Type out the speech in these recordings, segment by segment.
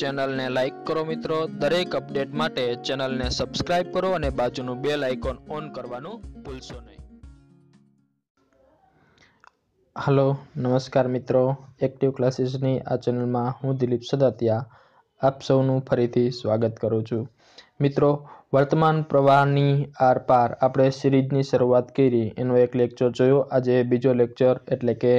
ચેનલને લાઈક કરો મિત્રો। દરેક અપડેટ માટે ચેનલને સબસ્ક્રાઇબ કરો અને બાજુનું બેલ આઇકોન ઓન કરવાનું ભૂલશો નહીં। हेलो नमस्कार मित्रों, एक्टिव क्लासेसनी आ चेनल में हूँ दिलीप सदातिया आप सौનું ફરીથી સ્વાગત કરું છું। મિત્રો, वर्तमान प्रवाहनी आर पार આપણે સિરીઝની શરૂઆત કરી એનો એક લેક્ચર જોયો। આજે બીજો લેક્ચર એટલે કે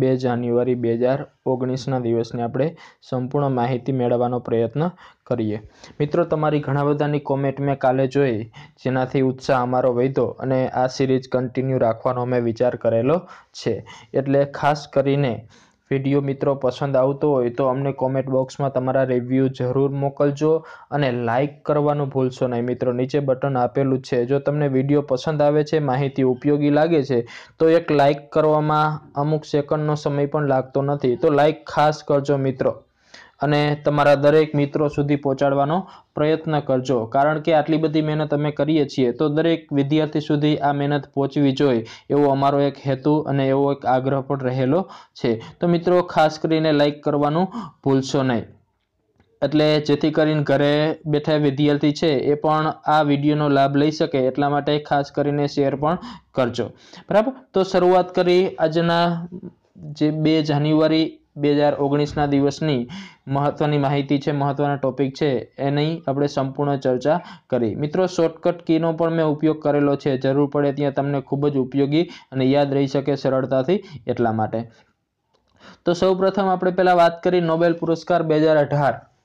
2 જાન્યુઆરી 2019ના દિવસની આપણે સંપૂર્ણ માહિતી મેળવવાનો પ્રયત્ન કરીએ। મિત્રો, તમારી ઘણા બધાની કોમેન્ટ મેં કાલે જોઈ, જેનાથી ઉત્સાહ અમારો વધ્યો અને આ સિરીઝ કન્ટિન્યુ રાખવાનો અમે વિચાર કરેલો છે। એટલે ખાસ કરીને વિડીયો મિત્રો પસંદ આવતો હોય તો અમને કોમેન્ટ બોક્સમાં તમારા રિવ્યૂ જરૂર મોકલજો અને લાઇક કરવાનું ભૂલશો નહીં। મિત્રો, નીચે બટન આપેલું છે, જો તમને વિડીયો પસંદ આવે છે, માહિતી ઉપયોગી લાગે છે તો એક લાઇક કરવામાં અમુક સેકન્ડનો સમય પણ લાગતો નથી, તો લાઇક ખાસ કરજો મિત્રો અને તમારા દરેક મિત્રો સુધી પહોંચાડવાનો પ્રયત્ન કરજો, કારણ કે આટલી બધી મહેનત અમે કરીએ છીએ તો દરેક વિદ્યાર્થી સુધી આ મહેનત પહોંચવી જોઈએ એવો અમારો એક હેતુ અને એવો એક આગ્રહ પણ રહેલો છે। તો મિત્રો, ખાસ કરીને લાઇક કરવાનું ભૂલશો નહીં, એટલે જેથી કરીને ઘરે બેઠા વિદ્યાર્થી છે એ પણ આ વિડીયોનો લાભ લઈ શકે એટલા માટે ખાસ કરીને શેર પણ કરજો, બરાબર। તો શરૂઆત કરી આજના જે 2 જાન્યુઆરી 2019ના દિવસની મહત્વની માહિતી છે, મહત્વના ટોપિક છે એની આપણે સંપૂર્ણ ચર્ચા કરી। મિત્રો, શોર્ટકટ કીનો પણ મેં ઉપયોગ કરેલો છે, જરૂર પડે ત્યાં તમને ખૂબ જ ઉપયોગી અને યાદ રહી શકે સરળતાથી એટલા માટે। તો સૌપ્રથમ આપણે પહેલા વાત કરી નોબેલ પુરસ્કાર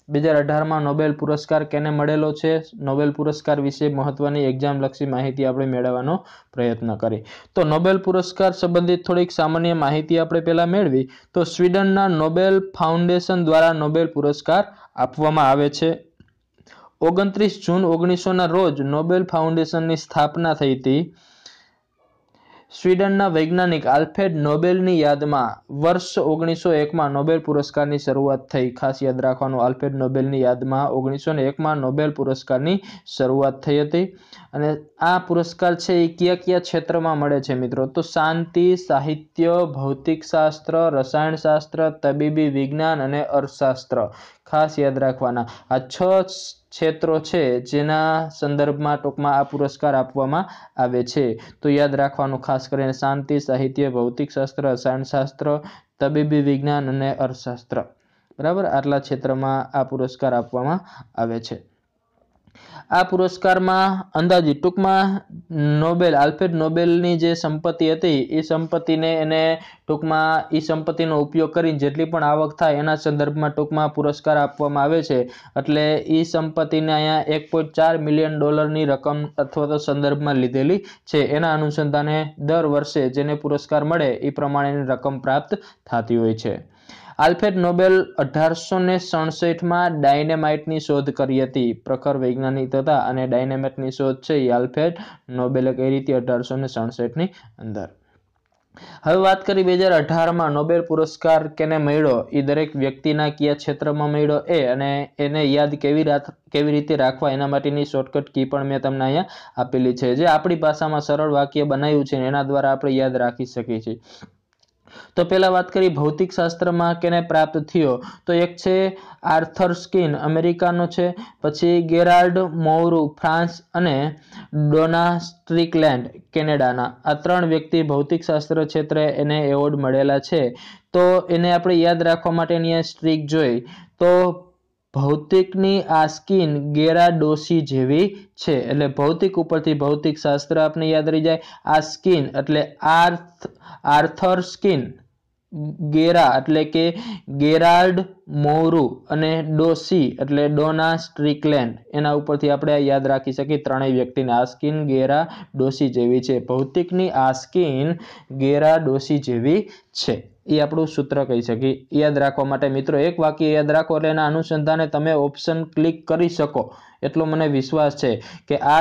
2018માં નોબેલ પુરસ્કાર કેને મળેલો છે, નોબેલ પુરસ્કાર વિશે મહત્વની એક્ઝામ લક્ષી માહિતી આપણે મેળવવાનો પ્રયત્ન કરી। તો નોબેલ પુરસ્કાર સંબંધિત થોડીક સામાન્ય માહિતી આપણે પહેલા મેળવી તો સ્વીડનના નોબેલ ફાઉન્ડેશન દ્વારા નોબેલ પુરસ્કાર આપવામાં આવે છે। 29 જૂન 1900ના રોજ નોબેલ ફાઉન્ડેશનની સ્થાપના થઈ હતી। સ્વીડનના વૈજ્ઞાનિક આલ્ફ્રેડ નોબેલની યાદમાં વર્ષ 1901માં નોબેલ પુરસ્કારની શરૂઆત થઈ। ખાસ યાદ રાખવાનું, આલ્ફ્રેડ નોબેલની યાદમાં 1901માં નોબેલ પુરસ્કારની શરૂઆત થઈ હતી। અને આ પુરસ્કાર છે એ કયા ક્ષેત્રમાં મળે છે મિત્રો? તો શાંતિ, સાહિત્ય, ભૌતિકશાસ્ત્ર, રસાયણશાસ્ત્ર, તબીબી વિજ્ઞાન અને અર્થશાસ્ત્ર। ખાસ યાદ રાખવાના આ 6 ક્ષેત્રો છે જેના સંદર્ભમાં ટૂંકમાં આ પુરસ્કાર આપવામાં આવે છે। તો યાદ રાખવાનું ખાસ કરીને શાંતિ, સાહિત્ય, ભૌતિકશાસ્ત્ર, રસાયણશાસ્ત્ર, તબીબી વિજ્ઞાન અને અર્થશાસ્ત્ર, બરાબર, આટલા ક્ષેત્રમાં આ પુરસ્કાર આપવામાં આવે છે। આ પુરસ્કારમાં અંદાજિત ટૂંકમાં આલ્ફ્રેડ નોબેલની જે સંપત્તિ હતી એ સંપત્તિને એને ટૂંકમાં એ સંપત્તિનો ઉપયોગ કરીને જેટલી પણ આવક થાય એના સંદર્ભમાં ટૂંકમાં પુરસ્કાર આપવામાં આવે છે। એટલે એ સંપત્તિને અહીંયા $1.4 મિલિયન રકમ અથવા તો સંદર્ભમાં લીધેલી છે। એના અનુસંધાને દર વર્ષે જેને પુરસ્કાર મળે એ પ્રમાણેની રકમ પ્રાપ્ત થતી હોય છે। આલ્ફ્રેડ નોબેલ 1867માં ડાયનેમાઇટની શોધ કરી હતી। પ્રખર વૈજ્ઞાનિક હતા અને ડાયનેમાઇટની શોધ છે એ આલ્ફ્રેડ નોબેલે કરી હતી 1867ની અંદર। હવે વાત કરી 2018માં નોબેલ પુરસ્કાર કેને મળ્યો, એ દરેક વ્યક્તિના કયા ક્ષેત્રમાં મળ્યો એ અને એને યાદ કેવી રીતે રાખવા એના માટેની શોર્ટકટ કી પણ મેં તમને અહીંયા આપેલી છે, જે આપણી ભાષામાં સરળ વાક્ય બનાવ્યું છે એના દ્વારા આપણે યાદ રાખી શકીએ છીએ। તો પહેલા વાત કરી ભૌતિકશાસ્ત્રમાં કેને પ્રાપ્ત થયો, તો એક છે આર્થર સ્કિન અમેરિકાનો છે, પછી ગેરાલ્ડ મોઉરુ ફ્રાન્સ અને ડોના સ્ટ્રીકલેન્ડ કેનેડાના। આ 3 વ્યક્તિ ભૌતિકશાસ્ત્ર ક્ષેત્રે એને એવોર્ડ મળેલા છે। તો એને આપણે યાદ રાખવા માટેની સ્ટ્રીક જોઈ તો ભૌતિકની આ સ્કિન ગેરા ડોસી જેવી છે, એટલે ભૌતિક ઉપરથી ભૌતિકશાસ્ત્ર આપણે યાદ રહી જાય। આ સ્કિન એટલે આર્થર સ્કિન, ગેરા એટલે કે ગેરાલ્ડ મોઉરુ અને ડોસી એટલે ડોના સ્ટ્રીકલેન્ડ, એના ઉપરથી આપણે યાદ રાખી શકીએ ત્રણેય વ્યક્તિને આ સ્કિન ગેરા ડોસી જેવી છે। ભૌતિકની આ સ્કિન ગેરા ડોસી જેવી છે, એ આપણું સૂત્ર કહી શકીએ। યાદ રાખવા માટે મિત્રો એક વાક્ય યાદ રાખો એટલે એના અનુસંધાને તમે ઓપ્શન ક્લિક કરી શકો એટલો મને વિશ્વાસ છે કે આ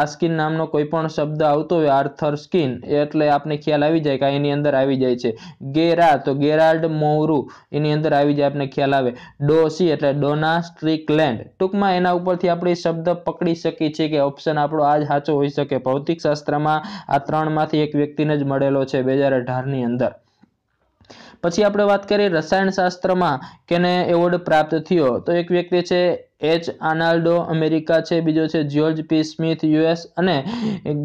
સ્કિન નામનો કોઈ પણ શબ્દ આવતો હોય આર્થર સ્કિન એટલે આપણે ખ્યાલ આવી જાય કે એની અંદર આવી જાય છે। ગેરા તો ગેરાલ્ડ મોઉરુ એની અંદર આવી જાય, આપણે ખ્યાલ આવે। ડોસી એટલે ડોના સ્ટ્રીકલેન્ડ, ટૂંકમાં એના ઉપરથી આપણે શબ્દ પકડી શકીએ છીએ કે ઓપ્શન આપણો આ જ સાચો હોઈ શકે। ભૌતિકશાસ્ત્રમાં આ 3માંથી એક વ્યક્તિને જ મળેલો છે 2018ની અંદર। પછી આપણે વાત કરીએ રસાયણશાસ્ત્રમાં કેને એવોર્ડ પ્રાપ્ત થયો તો એક વ્યક્તિ છે એચ આર્નાલ્ડો અમેરિકા છે, બીજો છે જ્યોર્જ પી સ્મિથ યુએસ અને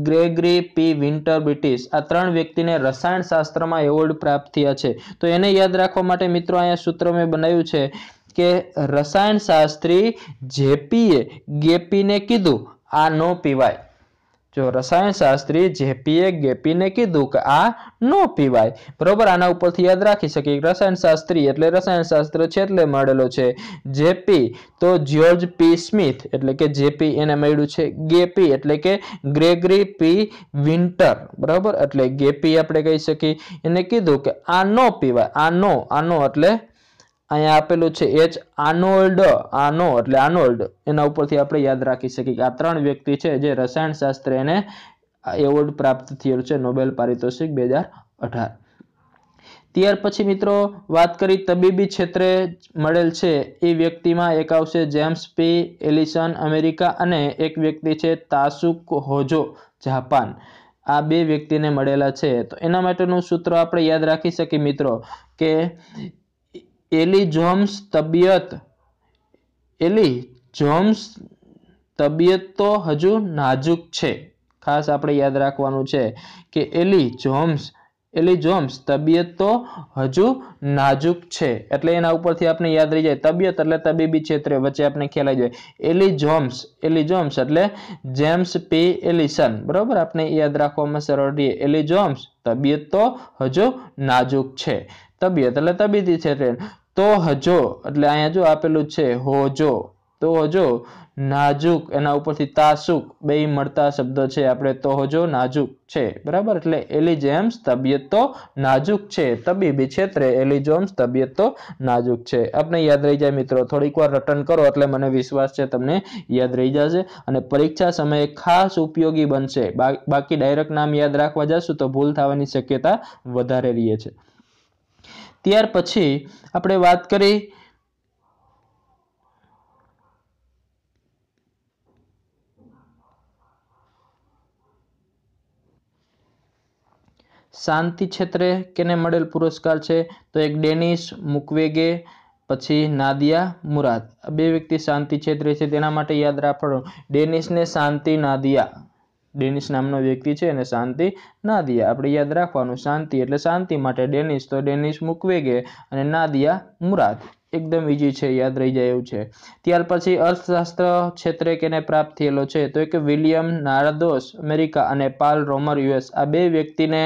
ગ્રેગરી પી વિન્ટર બ્રિટિશ. આ 3 વ્યક્તિને રસાયણશાસ્ત્રમાં એવોર્ડ પ્રાપ્ત થયા છે. તો એને યાદ રાખવા માટે મિત્રો અહીંયા સૂત્ર મેં બનાવ્યું છે કે રસાયણશાસ્ત્રી જેપીએ ગેપીને કીધું આ ન પીવાય. જો રસાયણશાસ્ત્રી જેપીએ ગેપીને કીધું કે આ ન પીવાય, બરોબર. આના ઉપરથી યાદ રાખી શકીએ રસાયણશાસ્ત્રી એટલે રસાયણશાસ્ત્ર છે એટલે મળેલો છે. જેપી તો જ્યોર્જ પી સ્મિથ એટલે કે જેપી એને મળ્યું છે. ગેપી એટલે કે ગ્રેગરી પી વિન્ટર, બરાબર, એટલે ગેપી આપણે કહી શકીએ. એને કીધું કે આ ન પીવાય. આનો એટલે અહીંયા આપેલું છે એચ આર્નોલ્ડ, આનો એટલે આર્નોલ્ડ, એના ઉપરથી આપણે યાદ રાખી શકીએ કે આ 3 વ્યક્તિ છે જે રસાયણશાસ્ત્ર એને એવોર્ડ પ્રાપ્ત થયેલ છે નોબેલ પારિતોષિક 2018. ત્યાર પછી મિત્રો વાત કરી તબીબી ક્ષેત્રે મળેલ છે એ વ્યક્તિમાં એક આવશે જેમ્સ પી એલિસન અમેરિકા અને એક વ્યક્તિ છે તાસુક હોજો જાપાન. આ 2 વ્યક્તિને મળેલા છે. તો એના માટેનું સૂત્ર આપણે યાદ રાખી શકીએ મિત્રો કે એલી જોમ્સ તબિયત તો હજુ નાજુક છે. ખાસ આપણે યાદ રાખવાનું છે કે એલી જોમ્સ તબિયત તો હજુ નાજુક છે. એટલે એના ઉપરથી આપણે યાદ રહી જાય તબિયત એટલે તબીબી ક્ષેત્રે વચ્ચે આપણે ખ્યાલ આવી જાય. એલી જોમ્સ એટલે જેમ્સ પી એલિસન, બરોબર, આપણે યાદ રાખવામાં સરળ રહે. એલી જોમ્સ તબિયત તો હજુ નાજુક છે. તબિયત એટલે તબીબી ક્ષેત્રે. તો હજો એટલે અહીંયા જો આપેલું છે હોજો, તો હજો નાજુક, એના ઉપરથી તાસુક, બે મળતા શબ્દો છે આપણે. તો હજો નાજુક છે, બરાબર. એટલે એલી જેમ્સ તબિયત તો નાજુક છે. તબીબી ક્ષેત્રે એલી જોમ્સ તબિયત તો નાજુક છે. આપણે યાદ રહી જાય મિત્રો. થોડીક વાર રટન કરો એટલે મને વિશ્વાસ છે તમને યાદ રહી જશે અને પરીક્ષા સમયે ખાસ ઉપયોગી બનશે. બાકી ડાયરેક્ટ નામ યાદ રાખવા જશું તો ભૂલ થવાની શક્યતા વધારે રહે છે. ત્યાર પછી આપણે વાત કરી શાંતિ ક્ષેત્રે કેને મળેલ પુરસ્કાર છે તો એક ડેનિસ મુક્વેગે, પછી નાદિયા મુરાદ. આ 2 વ્યક્તિ શાંતિ ક્ષેત્રે છે તેના માટે યાદ રાખવાનું ડેનિસને શાંતિ નાદિયા. ડેનિસ નામનો વ્યક્તિ છે અને શાંતિ નાદિયા આપણે યાદ રાખવાનું. શાંતિ એટલે શાંતિ માટે ડેનિસ તો ડેનિસ મુક્વેગે અને નાદિયા મુરાદ. એકદમ ઈઝી છે, યાદ રહી જાય એવું છે. ત્યાર પછી અર્થશાસ્ત્ર ક્ષેત્રે કેને પ્રાપ્ત થયેલો છે તો એક વિલિયમ નાર્દોસ અમેરિકા અને પાલ રોમર યુએસ. આ 2 વ્યક્તિને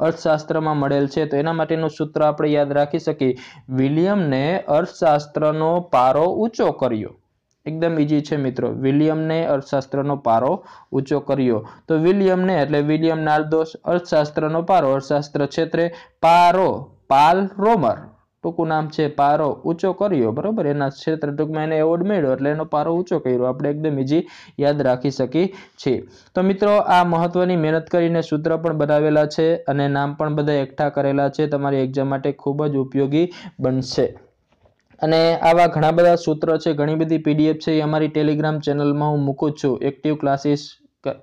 અર્થશાસ્ત્રમાં મળેલ છે. તો એના માટેનું સૂત્ર આપણે યાદ રાખી શકીએ વિલિયમને અર્થશાસ્ત્રનો પારો ઊંચો કર્યો. એકદમ ઈઝી છે મિત્રો. વિલિયમને અર્થશાસ્ત્રનો પારો ઊંચો કર્યો. તો વિલિયમને એટલે વિલિયમ નાર્દોસ, અર્થશાસ્ત્રનો પારો, અર્થશાસ્ત્ર ક્ષેત્રે પારો, પાલ રોમર, ટૂંકું નામ છે, પારો ઊંચો કર્યો, બરોબર. એના ક્ષેત્ર ટૂંકમાં એને એવોર્ડ મળ્યો એટલે એનો પારો ઊંચો કર્યો. આપણે એકદમ ઈઝી યાદ રાખી શકીએ છીએ. તો મિત્રો આ મહત્વની મહેનત કરીને સૂત્ર પણ બનાવેલા છે અને નામ પણ બધા એકઠા કરેલા છે. તમારી એક્ઝામ માટે ખૂબ જ ઉપયોગી બનશે. અને આવા ઘણા બધા સૂત્રો છે, ઘણી બધી PDF છે એ અમારી ટેલિગ્રામ ચેનલમાં હું મૂકું છું. એક્ટિવ ક્લાસીસ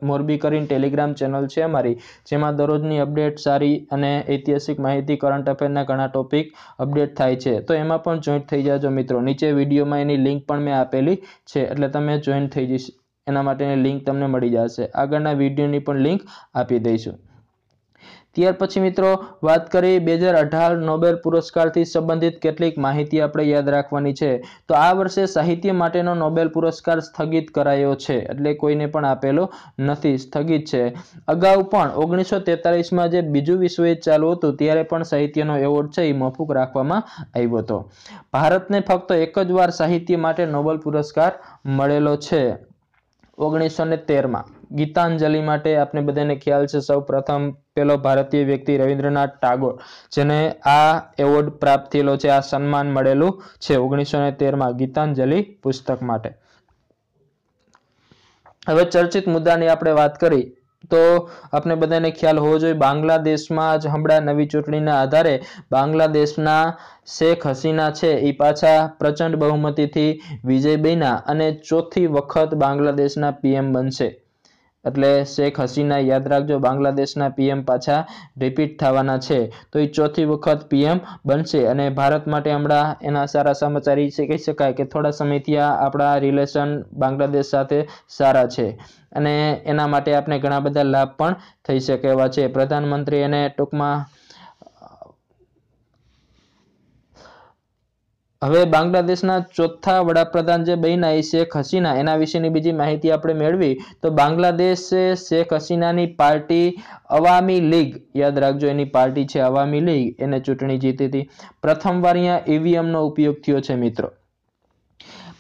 મોરબી કરીને ટેલિગ્રામ ચેનલ છે અમારી, જેમાં દરરોજની અપડેટ સારી અને ઐતિહાસિક માહિતી, કરંટ અફેરના ઘણા ટોપિક અપડેટ થાય છે. તો એમાં પણ જોઈન્ટ થઈ જાજો મિત્રો. નીચે વિડીયોમાં એની લિંક પણ મેં આપેલી છે એટલે તમે જોઈન્ટ થઈ જશો. એના માટેની લિંક તમને મળી જશે. આગળના વિડીયોની પણ લિંક આપી દઈશું. ત્યાર પછી મિત્રો વાત કરી 2018 નોબેલ પુરસ્કારથી સંબંધિત કેટલીક માહિતી આપણે યાદ રાખવાની છે. તો આ વર્ષે સાહિત્ય માટેનો નોબેલ પુરસ્કાર સ્થગિત કરાયો છે, એટલે કોઈને પણ આપેલો નથી, સ્થગિત છે. અગાઉ પણ 1943માં જે બીજું વિશ્વયુદ્ધ ચાલુ હતું ત્યારે પણ સાહિત્યનો એવોર્ડ છે એ મોકૂફ રાખવામાં આવ્યો હતો. ભારતને ફક્ત એક જ વાર સાહિત્ય માટે નોબેલ પુરસ્કાર મળેલો છે 1913માં. ગીતાંજલિ માટે આપણે બધાને ખ્યાલ છે સૌ પ્રથમ પેલો ભારતીય વ્યક્તિ રવિન્દ્રનાથ ટાગોર, જેને આ એવોર્ડ પ્રાપ્ત થયેલો છે, આ સન્માન મળેલું છે 1913માં ગીતાંજલિ પુસ્તક માટે. હવે ચર્ચિત મુદ્દાની આપણે વાત કરી તો આપણે બધાને ખ્યાલ હોવો જોઈએ બાંગ્લાદેશમાં જ હમણાં નવી ચૂંટણીના આધારે બાંગ્લાદેશના શેખ હસીના છે એ પાછા પ્રચંડ બહુમતીથી વિજય બન્યા અને ચોથી વખત બાંગ્લાદેશના PM બનશે. એટલે શેખ હસીના યાદ રાખજો બાંગ્લાદેશના પીએમ પાછા રિપીટ થવાના છે, તો એ ચોથી વખત પીએમ બનશે। અને ભારત માટે હમણાં એના સારા સમાચાર એ કહી શકાય કે થોડા સમયથી આપણા રિલેશન બાંગ્લાદેશ સાથે સારા છે અને એના માટે આપણે ઘણા બધા લાભ પણ થઈ શકે એવા છે। પ્રધાનમંત્રી એને ટૂંકમાં હવે બાંગ્લાદેશના ચોથા વડાપ્રધાન જે બન્યા એ શેખ હસીના, એના વિશેની બીજી માહિતી આપણે મેળવી તો બાંગ્લાદેશે શેખ હસીનાની પાર્ટી અવામી લીગ, યાદ રાખજો એની પાર્ટી છે અવામી લીગ, એને ચૂંટણી જીતી હતી। પ્રથમવાર અહીંયા ઈવીએમનો ઉપયોગ થયો છે મિત્રો।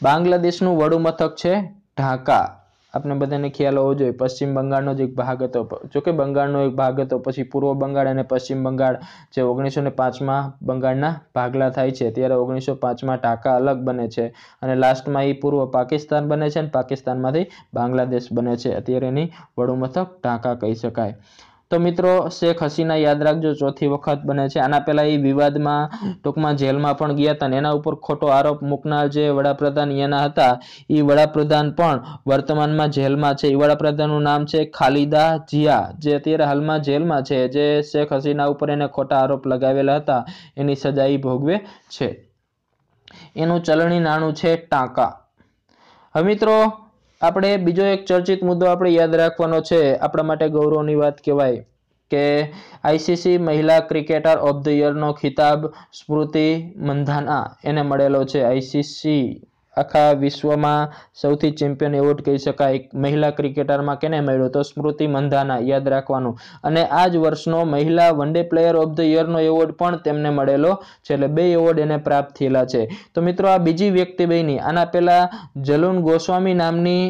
બાંગ્લાદેશનું વડું મથક છે ઢાકા, આપણે બધાને ખ્યાલ હોવો જોઈએ। પશ્ચિમ બંગાળનો જ એક ભાગ હતો, જોકે બંગાળનો એક ભાગ હતો, પછી પૂર્વ બંગાળ અને પશ્ચિમ બંગાળ જે 1905માં બંગાળના ભાગલા થાય છે ત્યારે 1905માં ઢાકા અલગ બને છે અને લાસ્ટમાં એ પૂર્વ પાકિસ્તાન બને છે અને પાકિસ્તાનમાંથી બાંગ્લાદેશ બને છે। અત્યારે એની વડું મથક ઢાકા કહી શકાય। તો મિત્રો શેખ હસીના યાદ રાખજો ચોથી વખત બને છે। આના પહેલા એ વિવાદમાં ટૂંકમાં જેલમાં પણ ગયા હતા અને એના ઉપર ખોટો આરોપ મૂકનાર જે વડાપ્રધાન એના હતા એ વડાપ્રધાન પણ વર્તમાનમાં જેલમાં છે। એ વડાપ્રધાનનું નામ છે ખાલિદા જિયા, જે અત્યારે હાલમાં જેલમાં છે, જે શેખ હસીના ઉપર એને ખોટા આરોપ લગાવેલા હતા એની સજા એ ભોગવે છે। એનું ચલણી નાણું છે ટાંકા। હવે મિત્રો આપણે બીજો એક ચર્ચિત મુદ્દો આપણે યાદ રાખવાનો છે, આપણા માટે ગૌરવની વાત કહેવાય કે આઈસીસી મહિલા ક્રિકેટર ઓફ ધ યરનો ખિતાબ સ્મૃતિ મંધાના એને મળેલો છે। આઈસીસી આખા વિશ્વમાં સૌથી ચેમ્પિયન એવોર્ડ કહી શકાય મહિલા ક્રિકેટરમાં કેને મળ્યો તો સ્મૃતિ મંધાના, યાદ રાખવાનું। અને આ જ વર્ષનો મહિલા one day player of the યરનો એવોર્ડ પણ તેમને મળેલો છે, એટલે 2 એવોર્ડ એને પ્રાપ્ત થયેલા છે। તો મિત્રો આ બીજી વ્યક્તિ બની। આના પહેલા જલુન ગોસ્વામી નામની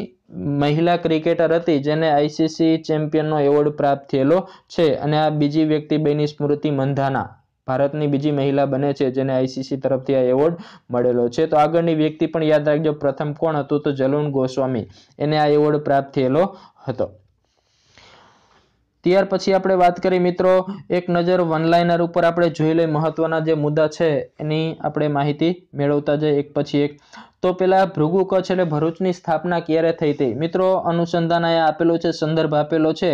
મહિલા ક્રિકેટર હતી જેને આઈસીસી ચેમ્પિયનનો એવોર્ડ પ્રાપ્ત થયેલો છે અને આ બીજી વ્યક્તિ બની સ્મૃતિ મંધાના, ભારતની બીજી મહિલા બને છે જેને આઈસીસી તરફથી આ એવોર્ડ મળેલો છે। તો આગળની વ્યક્તિ પણ યાદ રાખજો, પ્રથમ કોણ હતું તો જલુન ગોસ્વામી, એને આ એવોર્ડ પ્રાપ્ત થયેલો હતો। ત્યાર પછી આપણે વાત કરી મિત્રો એક નજર વનલાઇનર ઉપર આપણે જોઈ લઈએ મહત્વના જે મુદ્દા છે એની આપણે માહિતી મેળવતા જઈએ એક પછી એક। તો પેલા ભૃગુ કચ્છ એટલે ભરૂચની સ્થાપના ક્યારે થઈ હતી મિત્રો, અનુસંધાન અહીંયા આપેલો છે, સંદર્ભ આપેલો છે।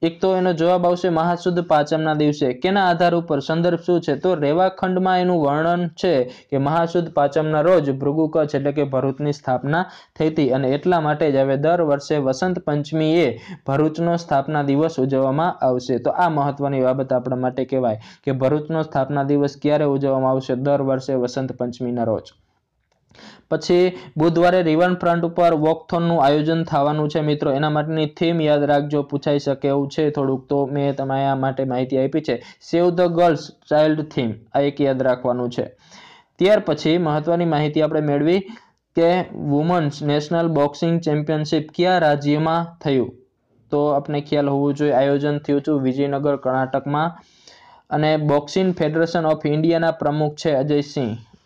એક તો એનો જવાબ આવશે મહાસુદ પાંચમના દિવસે। કેના આધાર ઉપર, સંદર્ભ શું છે તો રેવાખંડમાં એનું વર્ણન છે કે મહાસુદ પાંચમના રોજ ભૃગુ કચ્છ એટલે કે ભરૂચની સ્થાપના થઈ હતી અને એટલા માટે જ હવે દર વર્ષે વસંત પંચમીએ ભરૂચનો સ્થાપના દિવસ ઉજવવામાં આવશે। તો આ મહત્વની બાબત આપણા માટે કહેવાય કે ભરૂચનો સ્થાપના દિવસ ક્યારે ઉજવવામાં આવશે, દર વર્ષે વસંત પંચમીના રોજ। પછી બુધવારે રિવરફ્રન્ટ ઉપર વોકથોનનું આયોજન થવાનું છે મિત્રો, એના માટેની થીમ યાદ રાખજો, પૂછાઈ શકે એવું છે થોડુંક, તો મેં તમારા માટે માહિતી આપી છે, સેવ ધ ગર્લ્સ ચાઇલ્ડ થીમ, આ એક યાદ રાખવાનું છે। ત્યાર પછી મહત્વની માહિતી આપણે મેળવી કે વુમન્સ નેશનલ બોક્સિંગ ચેમ્પિયનશિપ કયા રાજ્યમાં થયું, તો આપણે ખ્યાલ હોવું જોઈએ, આયોજન થયું હતું વિજયનગર કર્ણાટકમાં અને બોક્સિંગ ફેડરેશન ઓફ ઇન્ડિયાના પ્રમુખ છે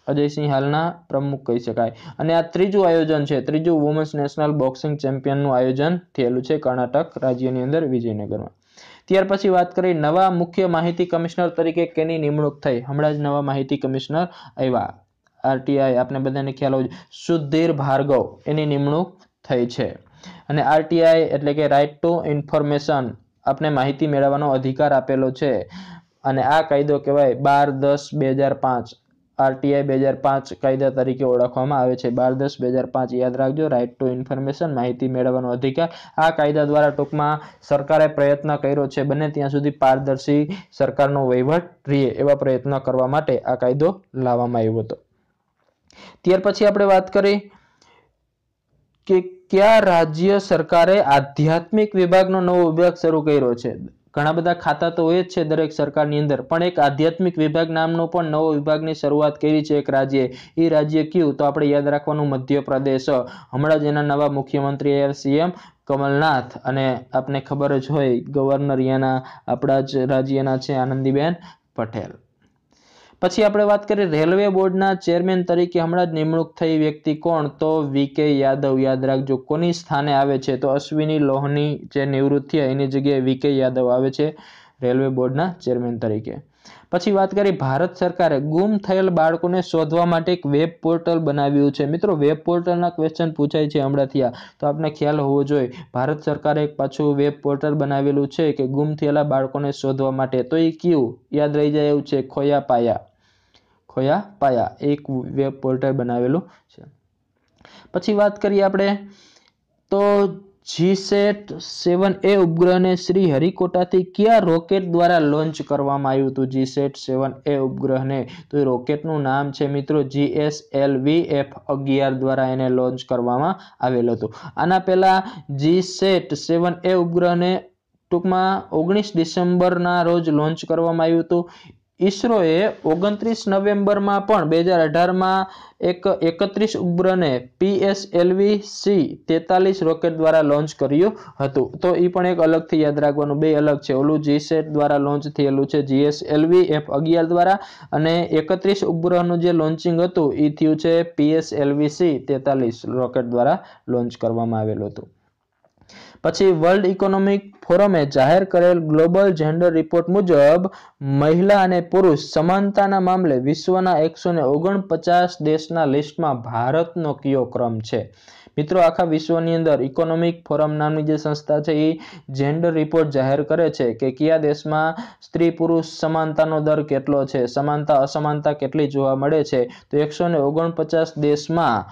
અજયસિંહ હાલના પ્રમુખ કહી શકાય। અને આ ત્રીજું આયોજન છે, ત્રીજું વુમન્સ નેશનલ બોક્સિંગ ચેમ્પિયનનું આયોજન થયેલું છે કર્ણાટક રાજ્યની અંદર વિજયનગરમાં। ત્યાર પછી વાત કરી નવા મુખ્ય માહિતી કમિશનર તરીકે કેની નિમણૂક થઈ, હમણાં જ નવા માહિતી કમિશનર આવ્યા આરટીઆઈ, આપણે બધાને ખ્યાલ હોય સુધીર ભાર્ગવ, એની નિમણૂક થઈ છે। અને આરટીઆઈ એટલે કે રાઇટ ટુ ઇન્ફોર્મેશન, આપણે માહિતી મેળવવાનો અધિકાર આપેલો છે અને આ કાયદો કહેવાય 12-10-2005, આરટીઆઈ 2005 કાયદા તરીકે ઓળખવામાં આવે છે। 12-10-2005 યાદ રાખજો, રાઇટ ટુ ઇન્ફોર્મેશન, માહિતી મેળવવાનો અધિકાર। આ કાયદા દ્વારા ટૂંકમાં સરકારે પ્રયત્ન કર્યો છે બને ત્યાં સુધી પારદર્શી સરકારનો વહીવટ રહે એવા પ્રયત્ન કરવા માટે આ કાયદો લાવવામાં આવ્યો હતો। ત્યાર પછી આપણે વાત કરી કે કયા રાજ્ય સરકારે આધ્યાત્મિક વિભાગનો નવો વિભાગ શરૂ કર્યો છે। ઘણા બધા ખાતા તો હોય જ છે દરેક સરકારની અંદર, પણ એક આધ્યાત્મિક વિભાગ નામનો પણ નવો વિભાગની શરૂઆત કરી છે એક રાજ્યે। એ રાજ્ય કયું તો આપણે યાદ રાખવાનું મધ્યપ્રદેશ, હમણાં જ એના નવા મુખ્યમંત્રી સીએમ કમલનાથ અને આપને ખબર જ હોય ગવર્નર અહીંયાના આપણા જ રાજ્યના છે આનંદીબેન પટેલ। પછી આપણે વાત કરીએ રેલવે બોર્ડના ચેરમેન તરીકે હમણાં જ નિમણૂક થઈ વ્યક્તિ કોણ તો વીકે યાદવ, યાદ રાખજો, કોની સ્થાને આવે છે તો અશ્વિની લોહાની જે નિવૃત્ત થયા એની જગ્યાએ વીકે યાદવ આવે છે રેલવે બોર્ડના ચેરમેન તરીકે। પછી વાત કરી ભારત સરકારે ગુમ થયેલ બાળકોને શોધવા માટે એક વેબ પોર્ટલ બનાવ્યું છે મિત્રો વેબ પોર્ટલના ક્વેશ્ચન પૂછાય છે હમણાંથી તો આપને ખ્યાલ હોવો જોઈએ ભારત સરકારે એક પાછું વેબ પોર્ટલ બનાવેલું છે કે ગુમ થયેલા બાળકોને શોધવા માટે તો એ કયું યાદ રહી જાય એવું છે ખોયા પાયા એક વેબ પોર્ટલ બનાવેલું છે પછી વાત કરીએ આપણે તો GSAT-7A ઉપગ્રહને શ્રી હરિકોટાથી કયા રોકેટ દ્વારા લોન્ચ કરવામાં આવ્યું હતું GSAT-7A ઉપગ્રહને તો એ રોકેટનું નામ છે મિત્રો GSLV-F11 દ્વારા એને લોન્ચ કરવામાં આવેલું હતું આના પહેલા GSAT-7A ઉપગ્રહને ટૂંકમાં 19 ડિસેમ્બરના રોજ લોન્ચ કરવામાં આવ્યું હતું ઈસરોએ 29 નવેમ્બરમાં પણ 2018માં એક 31 ઉપગ્રહને PSLV-C-43 રોકેટ દ્વારા લોન્ચ કર્યું હતું તો એ પણ એક અલગથી યાદ રાખવાનું બે અલગ છે ઓલું GSAT દ્વારા લોન્ચ થયેલું છે GSLV-F11 દ્વારા અને 31 ઉપગ્રહનું જે લોન્ચિંગ હતું એ થયું છે PSLV-C-43 રોકેટ દ્વારા લોન્ચ કરવામાં આવેલું હતું પછી વર્લ્ડ ઇકોનોમિક ફોરમે જાહેર કરેલ ગ્લોબલ જેન્ડર રિપોર્ટ મુજબ મહિલા અને પુરુષ સમાનતાના મામલે વિશ્વના 149 દેશના લિસ્ટમાં ભારતનો કયો ક્રમ છે મિત્રો આખા વિશ્વની અંદર ઇકોનોમિક ફોરમ નામની જે સંસ્થા છે એ જેન્ડર રિપોર્ટ જાહેર કરે છે કે કયા દેશમાં સ્ત્રી પુરુષ સમાનતાનો દર કેટલો છે સમાનતા અસમાનતા કેટલી જોવા મળે છે તો 149 દેશમાં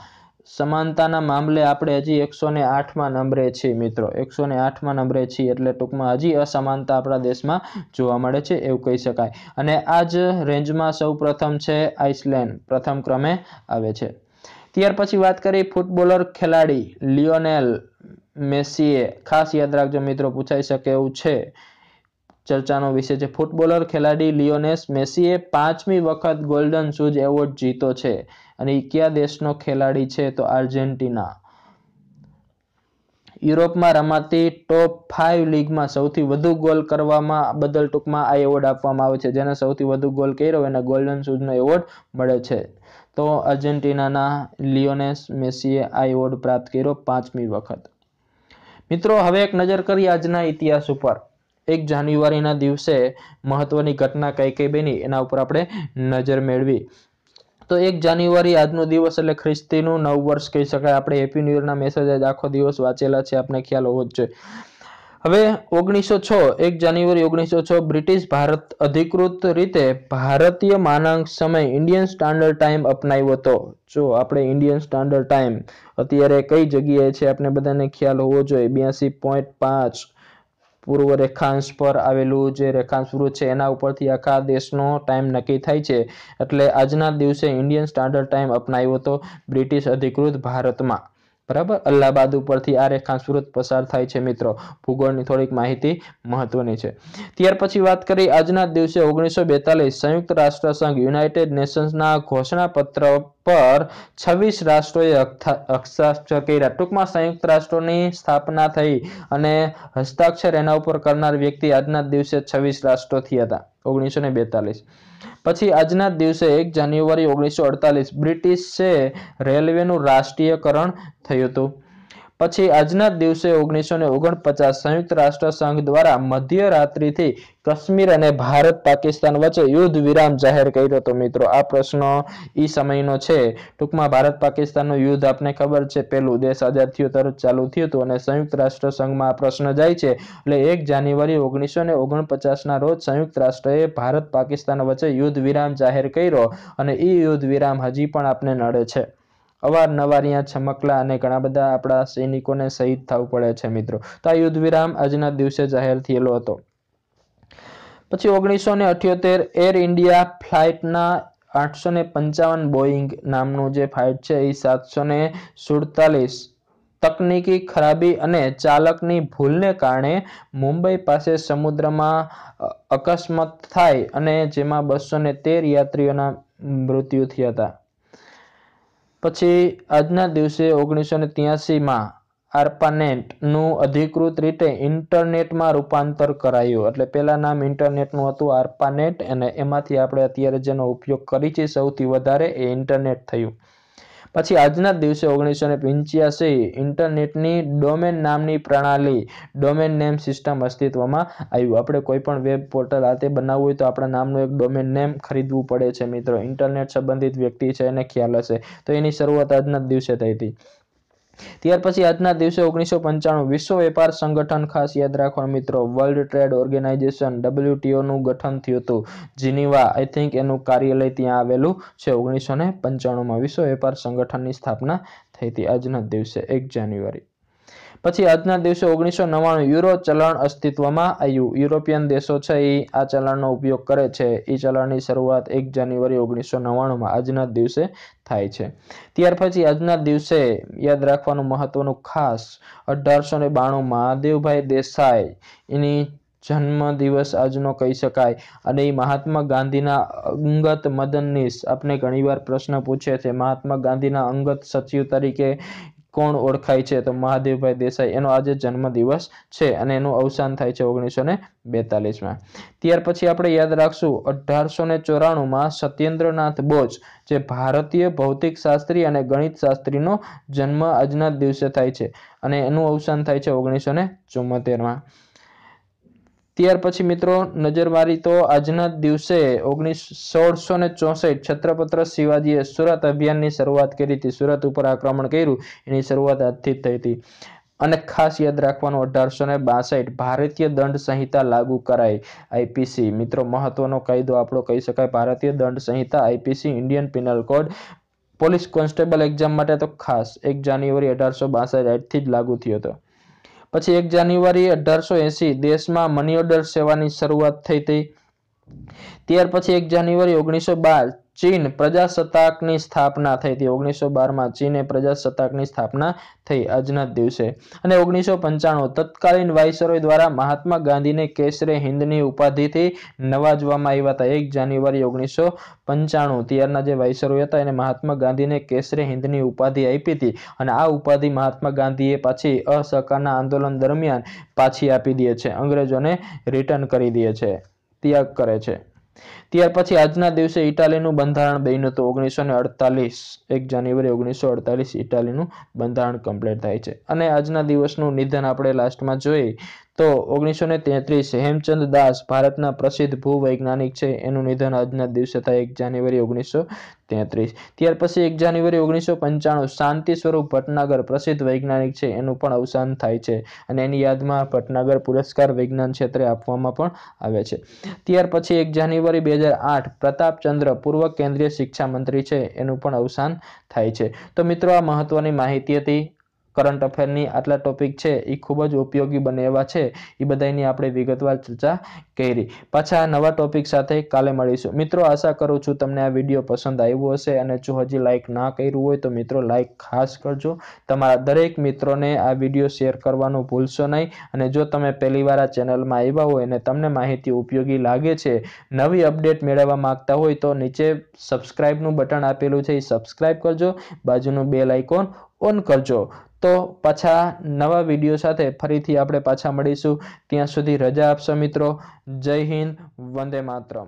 સમાનતાના મામલે આપણે હજી 108માં નંબરે છીએ મિત્રો 108માં નંબરે છીએ એટલે ટૂંકમાં હજી અસમાનતા આપણા દેશમાં જોવા મળે છે એવું કહી શકાય અને આ જ રેન્જમાં સૌપ્રથમ છે આઇસલેન્ડ પ્રથમ ક્રમે આવે છે ત્યાર પછી વાત કરી ફૂટબોલર ખેલાડી લિયોનેલ મેસીએ ખાસ યાદ રાખજો મિત્રો પૂછાઈ શકે એવું છે ચર્ચાનો વિષય છે ફૂટબોલર ખેલાડી લિયોનેલ મેસીએ 5મી વખત ગોલ્ડન શૂઝ એવોર્ડ જીતો છે અને કયા દેશનો ખેલાડી છે તો આર્જેન્ટિના યુરોપમાં રમાતી ટોપ 5 લીગમાં સૌથી વધુ ગોલ કરવામાં બદલ ટૂંકમાં આ એવોર્ડ આપવામાં આવે છે જેને સૌથી વધુ ગોલ કર્યો એને ગોલ્ડન શૂઝનો એવોર્ડ મળે છે તો આર્જેન્ટિનાના લિયોનેલ મેસીએ આ એવોર્ડ પ્રાપ્ત કર્યો 5મી વખત મિત્રો હવે એક નજર કરીએ આજના ઇતિહાસ ઉપર 1 જાન્યુઆરીના દિવસે મહત્વની ઘટના કઈ બની એના ઉપર આપણે નજર મેળવી તો 1 જાન્યુઆરી આજનો દિવસ એટલે ખ્રિસ્તીનું નવ વર્ષ કહી શકાય આપણે હેપી ન્યૂ યરના મેસેજ આખો દિવસ વાંચેલા છે આપણે ખ્યાલ હોવો જ જોઈએ હવે 1906 1 જાન્યુઆરી 1906 બ્રિટિશ ભારત અધિકૃત રીતે ભારતીય માનાંક સમય ઇન્ડિયન સ્ટાન્ડર્ડ ટાઈમ અપનાવ્યો હતો જો આપણે ઇન્ડિયન સ્ટાન્ડર્ડ ટાઈમ અત્યારે કઈ જગ્યાએ છે આપણે બધાને ખ્યાલ હોવો જોઈએ 82.5 પૂર્વ રેખાંશ પર આવેલું જે રેખાંશ વૃત્ત છે એના ઉપરથી આખા દેશનો ટાઈમ નક્કી થાય છે એટલે આજના દિવસે ઇન્ડિયન સ્ટાન્ડર્ડ ટાઈમ અપનાવ્યો હતો બ્રિટિશ અધિકૃત ભારતમાં બરાબર અલ્હાબાદ ઉપરથી આ રેખાંશ વૃત્ત પસાર થાય છે મિત્રો ભૂગોળની થોડીક માહિતી મહત્વની છે ત્યાર પછી વાત કરી આજના દિવસે 1942 સંયુક્ત રાષ્ટ્ર સંઘ યુનાઇટેડ નેશન્સના ઘોષણાપત્ર પર 26 રાષ્ટ્રોએ હસ્તાક્ષર કર્યા ટૂંકમાં સંયુક્ત રાષ્ટ્રોની સ્થાપના થઈ અને હસ્તાક્ષર એના ઉપર કરનાર વ્યક્તિ આજના દિવસે 26 રાષ્ટ્રો થયા હતા 1942 પછી આજના દિવસે 1 જાન્યુઆરી 1948 બ્રિટિશે રેલવેનું રાષ્ટ્રીયકરણ થયું હતું પછી આજના દિવસે 1949 સંયુક્ત રાષ્ટ્ર સંઘ દ્વારા મધ્યરાત્રિથી કાશ્મીર અને ભારત પાકિસ્તાન વચ્ચે યુદ્ધ વિરામ જાહેર કર્યો હતો મિત્રો આ પ્રશ્ન ઈ સમયનો છે ટૂંકમાં ભારત પાકિસ્તાનનું યુદ્ધ આપને ખબર છે પહેલું દેશ આઝાદ થયો તરત ચાલુ થયું હતું અને સંયુક્ત રાષ્ટ્ર સંઘમાં આ પ્રશ્ન જાય છે એટલે 1 જાન્યુઆરી 1949ના રોજ સંયુક્ત રાષ્ટ્રએ ભારત પાકિસ્તાન વચ્ચે યુદ્ધ વિરામ જાહેર કર્યો અને ઈ યુદ્ધ વિરામ હજી પણ આપને નડે છે અવારનવાર અહીંયા છમકલા અને ઘણા બધા આપણા સૈનિકોને શહીદ થવું પડે છે મિત્રો તો આ યુદ્ધ વિરામ આજના દિવસે જાહેર થયેલો હતો પછી 1978 એર ઇન્ડિયા ફ્લાઇટના 855 બોઈંગ નામનું જે ફ્લાઇટ છે એ 747 તકનીકી ખરાબી અને ચાલકની ભૂલને કારણે મુંબઈ પાસે સમુદ્રમાં અકસ્માત થાય અને જેમાં 213 યાત્રીઓના મૃત્યુ થયા હતા પછી આજના દિવસે 1983માં ARPANET નું અધિકૃત રીતે ઇન્ટરનેટમાં રૂપાંતર કરાયું એટલે પહેલા નામ ઇન્ટરનેટનું હતું ARPANET અને એમાંથી આપણે અત્યારે જેનો ઉપયોગ કરી છે સૌથી વધારે એ ઇન્ટરનેટ થયું પછી આજના દિવસે 1985 ઇન્ટરનેટની ડોમેન નામની પ્રણાલી ડોમેન નેમ સિસ્ટમ અસ્તિત્વમાં આવ્યું. આપણે કોઈ પણ વેબ પોર્ટલ આ તે બનાવવું હોય તો આપણા નામનું એક ડોમેન નેમ ખરીદવું પડે છે મિત્રો. ઇન્ટરનેટ સંબંધિત વ્યક્તિ છે એને ખ્યાલ હશે. તો એની શરૂઆત આજના દિવસે થઈ હતી. ત્યાર પછી આજના દિવસે 1995 વિશ્વ વેપાર સંગઠન, ખાસ યાદ રાખવાનું મિત્રો, વર્લ્ડ ટ્રેડ ઓર્ગેનાઇઝેશન WTO નું ગઠન થયું હતું. જીનીવા આઈ થિંક એનું કાર્યાલય ત્યાં આવેલું છે. 1995 વિશ્વ વેપાર સંગઠનની સ્થાપના થઈ હતી આજના દિવસે 1 જાન્યુઆરી. પછી આજના દિવસે 1999 યુરો ચલણ અસ્તિત્વમાં આવ્યું. યુરોપિયન દેશો છે એ આ ચલણનો ઉપયોગ કરે છે. એ ચલણની શરૂઆત 1 જાન્યુઆરી 1999 આજના દિવસે થાય છે. ત્યાર પછી આજના દિવસે યાદ રાખવાનું મહત્વનું ખાસ 1892 મહાદેવભાઈ દેસાઈ એની જન્મ દિવસ આજનો કહી શકાય. અને એ મહાત્મા ગાંધીના અંગત મદનનીશ. આપણે ઘણીવાર પ્રશ્ન પૂછે છે મહાત્મા ગાંધીના અંગત સચિવ તરીકે કોણ ઓળખાય છે? તો મહાદેવભાઈ દેસાઈ. એનો આજે જન્મદિવસ છે અને એનું અવસાન થાય છે 1942માં. ત્યાર પછી આપણે યાદ રાખશું 1894 સત્યેન્દ્રનાથ બોઝ જે ભારતીય ભૌતિક શાસ્ત્રી અને ગણિત શાસ્ત્રીનો જન્મ આજના દિવસે થાય છે અને એનું અવસાન થાય છે 1974માં. ત્યાર પછી મિત્રો નજર મારી તો આજના દિવસે 1664 છત્રપતિ શિવાજીએ સુરત અભિયાનની શરૂઆત કરી હતી. સુરત ઉપર આક્રમણ કર્યું એની શરૂઆત આજથી થઈ હતી. અને ખાસ યાદ રાખવાનું 1862 ભારતીય દંડ સંહિતા લાગુ કરાઈ IPC. મિત્રો મહત્વનો કાયદો આપણો કહી શકાય ભારતીય દંડ સંહિતા IPC Indian penal code. Police constable exam માટે તો ખાસ 1 જાન્યુઆરી 1862 આજથી જ લાગુ થયો હતો. પછી 1 જાન્યુઆરી 1880 દેશમાં મની ઓર્ડર સેવાની શરૂઆત થઈ હતી. ત્યાર પછી 1 જાન્યુઆરી 1912 ચીન પ્રજાસત્તાકની સ્થાપના થઈ હતી. 1912માં ચીને પ્રજાસત્તાકની સ્થાપના થઈ આજના દિવસે. અને 1995 તત્કાલીન વાઇસરોય દ્વારા મહાત્મા ગાંધીને કેસરે હિન્દની ઉપાધિથી નવાજવામાં આવ્યા હતા. 1 જાન્યુઆરી 1995 ત્યારના જે વાઇસરોય હતા એને મહાત્મા ગાંધીને કેસરે હિન્દની ઉપાધિ આપી હતી અને આ ઉપાધિ મહાત્મા ગાંધીએ પાછી અસહકારના આંદોલન દરમિયાન પાછી આપી દે છે. અંગ્રેજોને રિટર્ન કરી દે છે, ત્યાગ કરે છે. ત્યાર પછી આજના દિવસે ઇટાલીનું બંધારણ બન્યું હતું 1948. 1 જાન્યુઆરી 1948 ઇટાલીનું બંધારણ કમ્પ્લીટ થાય છે. અને આજના દિવસનું નિધન આપણે લાસ્ટમાં જોઈએ તો 1933 હેમચંદ દાસ ભારતના પ્રસિદ્ધ ભૂવૈજ્ઞાનિક છે. એનું નિધન આજના દિવસે થાય 1 જાન્યુઆરી 1933. ત્યાર પછી 1 જાન્યુઆરી 1995 શાંતિ સ્વરૂપ ભટનાગર પ્રસિદ્ધ વૈજ્ઞાનિક છે. એનું પણ અવસાન થાય છે અને એની યાદમાં ભટનાગર પુરસ્કાર વિજ્ઞાન ક્ષેત્રે આપવામાં પણ આવે છે. ત્યાર પછી 1 જાન્યુઆરી 2008 પ્રતાપચંદ્ર પૂર્વ કેન્દ્રીય શિક્ષા મંત્રી છે. એનું પણ અવસાન થાય છે. તો મિત્રો આ મહત્વની માહિતી હતી. કરંટ અફેરની આટલા ટોપિક છે એ ખૂબ જ ઉપયોગી બને એવા છે. એ બધાની આપણે વિગતવાર ચર્ચા કરી. પાછા નવા ટોપિક સાથે કાલે મળીશું. મિત્રો આશા કરું છું તમને આ વિડીયો પસંદ આવ્યો હશે અને જો હજી લાઇક ના કર્યું હોય તો મિત્રો લાઇક ખાસ કરજો. તમારા દરેક મિત્રોને આ વિડીયો શેર કરવાનું ભૂલશો નહીં. અને જો તમે પહેલીવાર આ ચેનલમાં આવ્યા હોય અને તમને માહિતી ઉપયોગી લાગે છે, નવી અપડેટ મેળવવા માંગતા હોય તો નીચે સબસ્ક્રાઇબનું બટન આપેલું છે એ સબસ્ક્રાઇબ કરજો. બાજુનું બેલ આઇકોન ઓન કરજો. તો પાછા નવા વિડીયો સાથે ફરીથી આપણે પાછા મળીશું. ત્યાં સુધી રજા આપશો મિત્રો. જય હિન્દ, વંદે માતરમ.